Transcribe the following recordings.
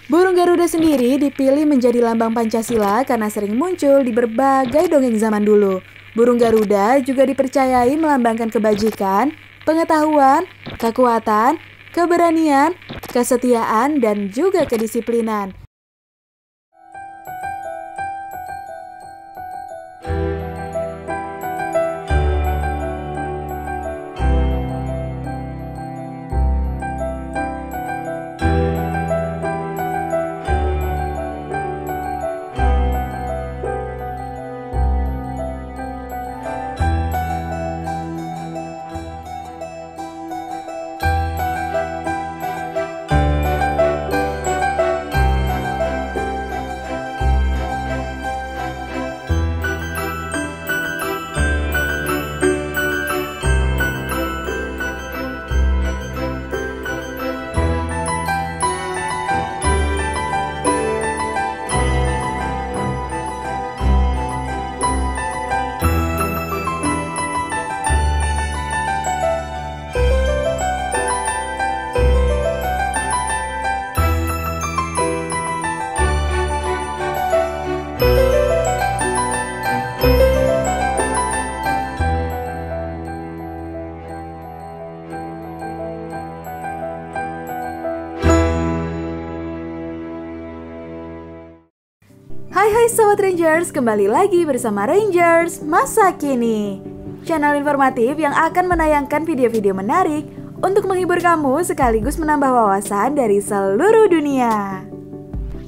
Burung Garuda sendiri dipilih menjadi lambang Pancasila karena sering muncul di berbagai dongeng zaman dulu. Burung Garuda juga dipercayai melambangkan kebajikan, pengetahuan, kekuatan, keberanian, kesetiaan, dan juga kedisiplinan. Hai Sobat Rangers, kembali lagi bersama Rangers Masa Kini, channel informatif yang akan menayangkan video-video menarik untuk menghibur kamu sekaligus menambah wawasan dari seluruh dunia.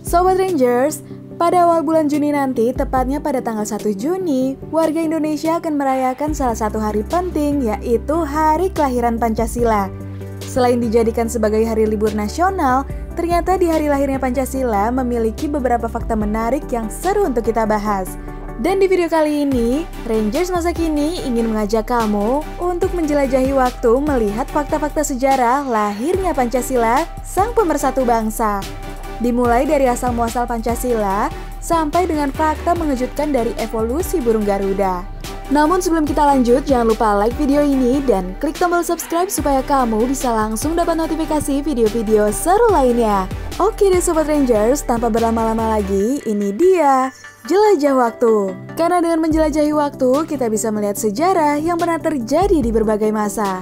Sobat Rangers, pada awal bulan Juni nanti, tepatnya pada tanggal 1 Juni, warga Indonesia akan merayakan salah satu hari penting, yaitu Hari Kelahiran Pancasila. Selain dijadikan sebagai hari libur nasional, ternyata di hari lahirnya Pancasila memiliki beberapa fakta menarik yang seru untuk kita bahas. Dan di video kali ini, Rangers Masa Kini ingin mengajak kamu untuk menjelajahi waktu melihat fakta-fakta sejarah lahirnya Pancasila, sang pemersatu bangsa. Dimulai dari asal-muasal Pancasila, sampai dengan fakta mengejutkan dari evolusi burung Garuda. Namun sebelum kita lanjut, jangan lupa like video ini dan klik tombol subscribe supaya kamu bisa langsung dapat notifikasi video-video seru lainnya. Oke deh Sobat Rangers, tanpa berlama-lama lagi, ini dia Jelajah Waktu. Karena dengan menjelajahi waktu, kita bisa melihat sejarah yang pernah terjadi di berbagai masa.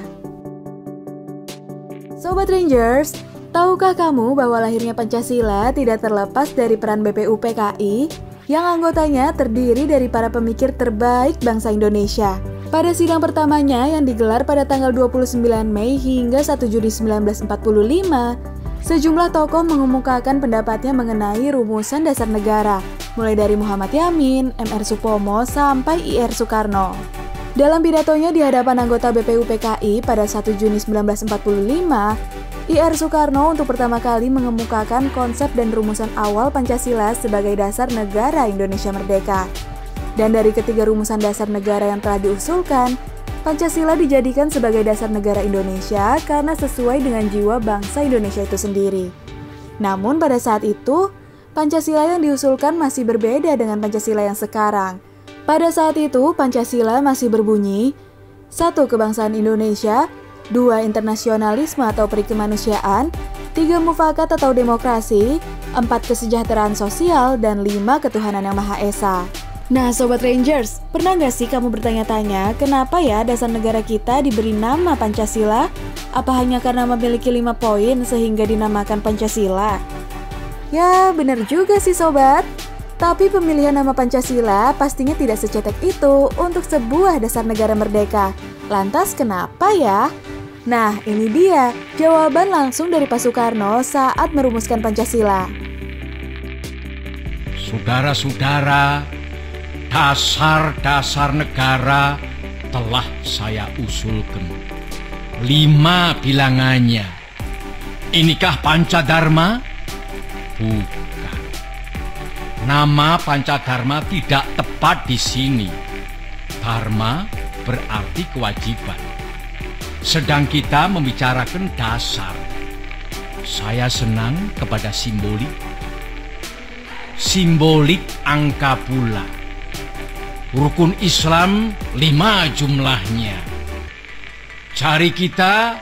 Sobat Rangers, tahukah kamu bahwa lahirnya Pancasila tidak terlepas dari peran BPUPKI? Yang anggotanya terdiri dari para pemikir terbaik bangsa Indonesia. Pada sidang pertamanya yang digelar pada tanggal 29 Mei hingga 1 Juni 1945, sejumlah tokoh mengemukakan pendapatnya mengenai rumusan dasar negara, mulai dari Muhammad Yamin, M.R. Supomo, sampai I.R. Soekarno. Dalam pidatonya di hadapan anggota BPUPKI pada 1 Juni 1945, I.R. Soekarno untuk pertama kali mengemukakan konsep dan rumusan awal Pancasila sebagai dasar negara Indonesia merdeka. Dan dari ketiga rumusan dasar negara yang telah diusulkan, Pancasila dijadikan sebagai dasar negara Indonesia karena sesuai dengan jiwa bangsa Indonesia itu sendiri. Namun pada saat itu, Pancasila yang diusulkan masih berbeda dengan Pancasila yang sekarang. Pada saat itu, Pancasila masih berbunyi, 1. Kebangsaan Indonesia, 2. Internasionalisme atau perikemanusiaan, 3. Mufakat atau demokrasi, 4. Kesejahteraan sosial, dan 5. Ketuhanan yang Maha Esa. Nah Sobat Rangers, pernah gak sih kamu bertanya-tanya kenapa ya dasar negara kita diberi nama Pancasila? Apa hanya karena memiliki 5 poin sehingga dinamakan Pancasila? Ya benar juga sih Sobat. Tapi pemilihan nama Pancasila pastinya tidak secetek itu untuk sebuah dasar negara merdeka. Lantas kenapa ya? Nah, ini dia jawaban langsung dari Pak Soekarno saat merumuskan Pancasila. Saudara-saudara, dasar-dasar negara telah saya usulkan. 5 bilangannya. Inikah Pancadharma? Bukan. Nama Pancadharma tidak tepat di sini. Dharma berarti kewajiban. Sedang kita membicarakan dasar. Saya senang kepada simbolik. Simbolik angka pula. Rukun Islam 5 jumlahnya. Jari kita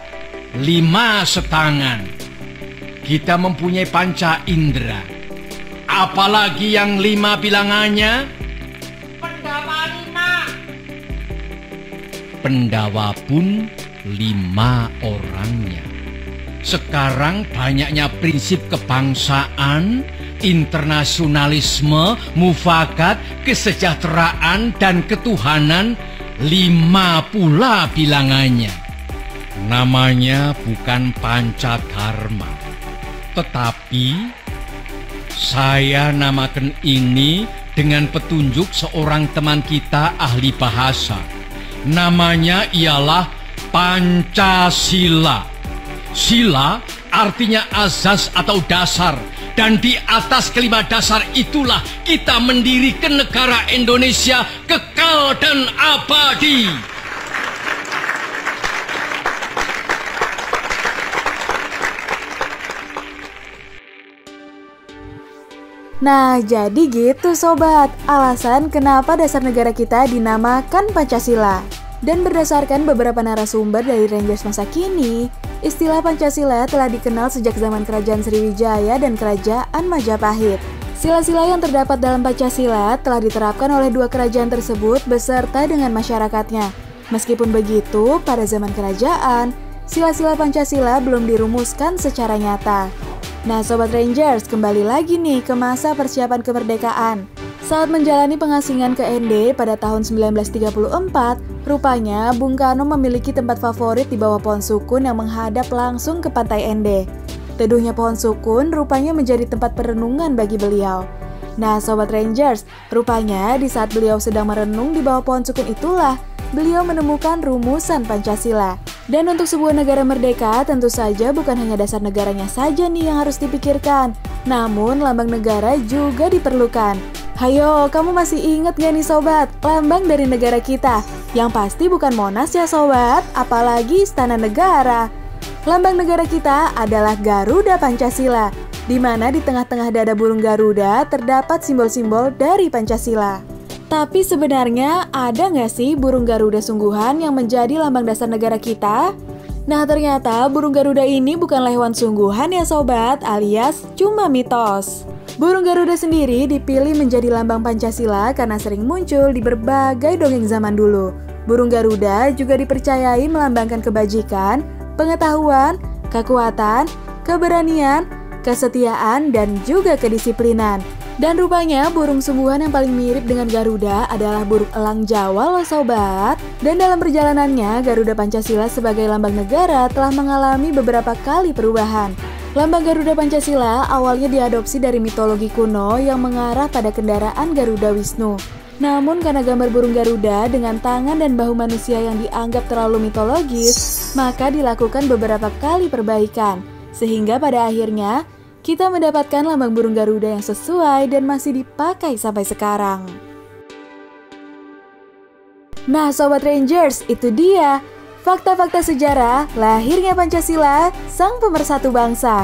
5 setangan. kita mempunyai panca indera. Apalagi yang 5 bilangannya. Pendawa 5. Pendawa pun 5 orangnya. Sekarang banyaknya prinsip kebangsaan, internasionalisme, mufakat, kesejahteraan, dan ketuhanan, 5 pula bilangannya. Namanya bukan Pancadharma, tetapi saya namakan ini dengan petunjuk seorang teman kita ahli bahasa. Namanya ialah Pancasila. Sila artinya azas atau dasar. Dan di atas kelima dasar itulah kita mendirikan negara Indonesia kekal dan abadi. Nah, jadi gitu sobat, alasan kenapa dasar negara kita dinamakan Pancasila. Dan berdasarkan beberapa narasumber dari Rangers masa kini, istilah Pancasila telah dikenal sejak zaman Kerajaan Sriwijaya dan Kerajaan Majapahit. Sila-sila yang terdapat dalam Pancasila telah diterapkan oleh 2 kerajaan tersebut beserta dengan masyarakatnya. Meskipun begitu, pada zaman kerajaan, sila-sila Pancasila belum dirumuskan secara nyata. Nah Sobat Rangers, kembali lagi nih ke masa persiapan kemerdekaan. Saat menjalani pengasingan ke ND pada tahun 1934, rupanya Bung Karno memiliki tempat favorit di bawah pohon sukun yang menghadap langsung ke pantai ND. Teduhnya pohon sukun rupanya menjadi tempat perenungan bagi beliau. Nah Sobat Rangers, rupanya di saat beliau sedang merenung di bawah pohon sukun itulah, beliau menemukan rumusan Pancasila. Dan untuk sebuah negara merdeka, tentu saja bukan hanya dasar negaranya saja nih yang harus dipikirkan, namun lambang negara juga diperlukan. Hayo, kamu masih ingat gak nih sobat, lambang dari negara kita? Yang pasti bukan Monas ya sobat, apalagi Istana Negara. Lambang negara kita adalah Garuda Pancasila, di mana di tengah-tengah dada burung Garuda terdapat simbol-simbol dari Pancasila. Tapi sebenarnya ada nggak sih burung Garuda sungguhan yang menjadi lambang dasar negara kita? Nah ternyata burung Garuda ini bukanlah hewan sungguhan ya sobat, alias cuma mitos. Burung Garuda sendiri dipilih menjadi lambang Pancasila karena sering muncul di berbagai dongeng zaman dulu. Burung Garuda juga dipercayai melambangkan kebajikan, pengetahuan, kekuatan, keberanian, kesetiaan, dan juga kedisiplinan. Dan rupanya burung sungguhan yang paling mirip dengan Garuda adalah burung elang Jawa loh sobat. Dan dalam perjalanannya, Garuda Pancasila sebagai lambang negara telah mengalami beberapa kali perubahan. Lambang Garuda Pancasila awalnya diadopsi dari mitologi kuno yang mengarah pada kendaraan Garuda Wisnu. Namun karena gambar burung Garuda dengan tangan dan bahu manusia yang dianggap terlalu mitologis, maka dilakukan beberapa kali perbaikan. Sehingga pada akhirnya, kita mendapatkan lambang burung Garuda yang sesuai dan masih dipakai sampai sekarang. Nah Sobat Rangers, itu dia fakta-fakta sejarah lahirnya Pancasila, sang pemersatu bangsa.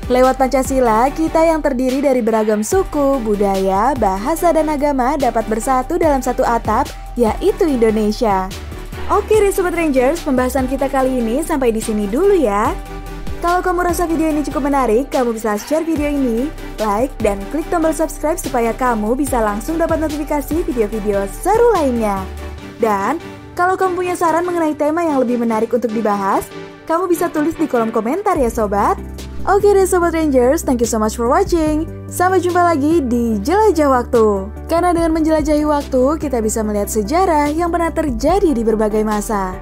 Lewat Pancasila, kita yang terdiri dari beragam suku, budaya, bahasa, dan agama dapat bersatu dalam satu atap, yaitu Indonesia. Oke deh Sobat Rangers, pembahasan kita kali ini sampai di sini dulu ya. Kalau kamu rasa video ini cukup menarik, kamu bisa share video ini, like, dan klik tombol subscribe supaya kamu bisa langsung dapat notifikasi video-video seru lainnya. Dan, kalau kamu punya saran mengenai tema yang lebih menarik untuk dibahas, kamu bisa tulis di kolom komentar ya sobat. Oke deh Sobat Rangers, thank you so much for watching. Sampai jumpa lagi di Jelajah Waktu. Karena dengan menjelajahi waktu, kita bisa melihat sejarah yang pernah terjadi di berbagai masa.